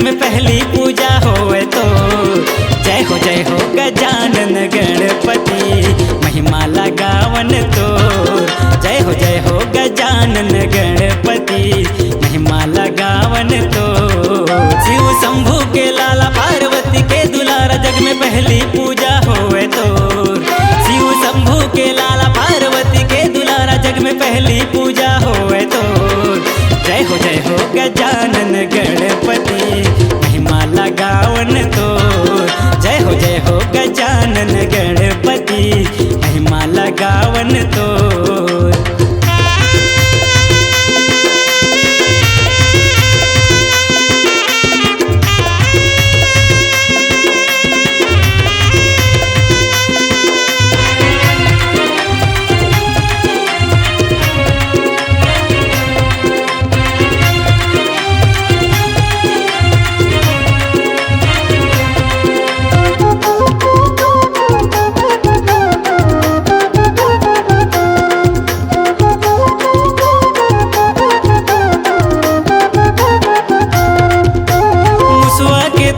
में पहली पूजा होवे तो जय हो गजानन गणपति महिमा लगावन तो जय हो गजानन गणपति महिमा लगावन तो शिव शंभू के लाला पार्वती के दुलारा जग में पहली पूजा होवे तो शिव शंभू के लाला पार्वती के दुलारा जग में पहली पूजा होवे तो जय हो गजानन गणपति महिमा लगावन तो जय हो गजानन गणपति महिमा लगावन तो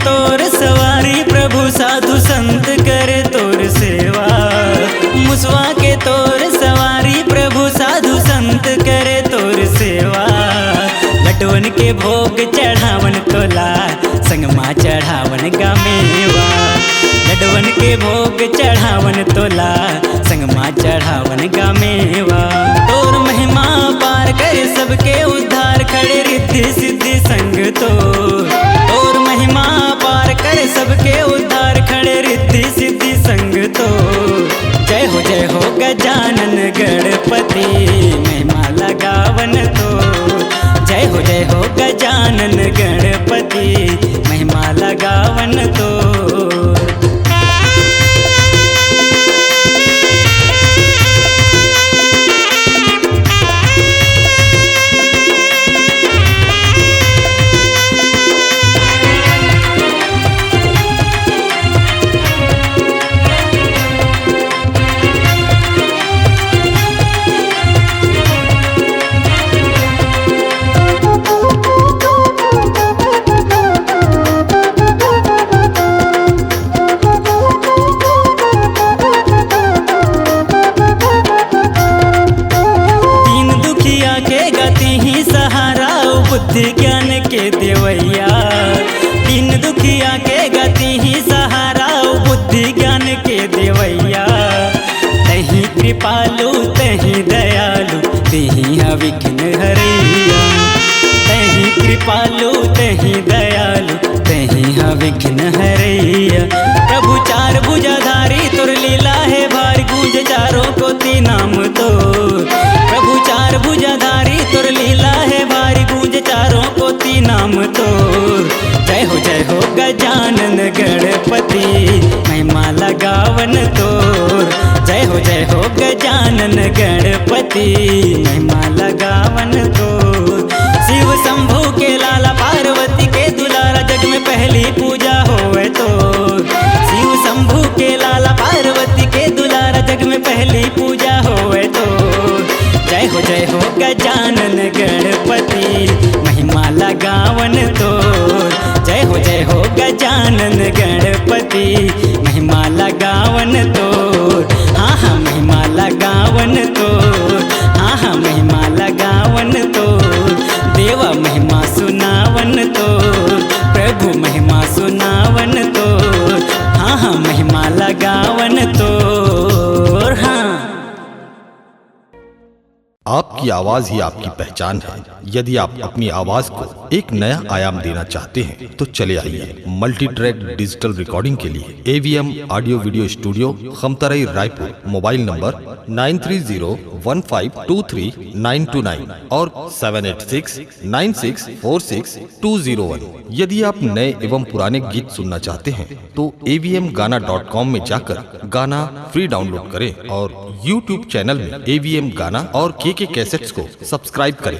तोर सवारी प्रभु साधु संत करे तोर सेवा मुसवा के तोर सवारी प्रभु साधु संत करे तोर सेवा लटवन के भोग चढ़ावन तोला संगमा चढ़ावन गामेवा लटवन के भोग चढ़ावन तोला संगमा चढ़ावन गामेवा तोर महिमा पार करे सबके उद्धार खड़े रिद्धि सिद्धि संग तोर महिमा पार करे सबके उद्धार खड़े रिद्धि सिद्धि संग तो जय हो गजानन गणपति महिमा लगावन तो जय हो गजानन गणपति महिमा लगावन तो बुद्धि ज्ञान के देवैया दीन दुखिया के गति ही सहारा बुद्धि ज्ञान के देवैया तही कृपालु तही दयालु तही विघ्न हरैया तही कृपालु तही दयालु तही विघ्न हरैया प्रभु चार भुजाधारी तुर लीला है भारी गूंज चारों को ती नाम तो प्रभु चार भुजाधारी तुर लीला है भारी गूंज चारों को ती नाम तो जय हो गजानन गणपति महिमा लगावन तो जय हो गजानन गणपति महिमा लगावन तो शिव शंभू के लाला पार्वती के दुलारा जग में पहली पूजा होवे तो शिव शंभू के लाला पार्वती के दुलारा जग में पहली पूजा होवे तो जय हो गजानन गणपति महिमा लगावन तो जय हो गजानन गणपति महिमा लगावन तो हाँ महिमा लगावन तो हाँ महिमा लगावन तो देवा महिमा सुनावन तो प्रभु महिमा सुनावन तो हाँ महिमा लगावन तो हाँ। आपकी आवाज ही आपकी पहचान है। यदि आप अपनी आवाज को एक नया आयाम देना चाहते हैं तो चले आइए मल्टी ट्रैक डिजिटल रिकॉर्डिंग के लिए AVM audio video studio Khamtarai Raipur. Mobile number 9301523929 और 7869646201। यदि आप नए एवं पुराने गीत सुनना चाहते हैं तो avmgana.com में जाकर गाना फ्री डाउनलोड करें और YouTube चैनल में AVM गाना और KK कैसेट्स को सब्सक्राइब करें।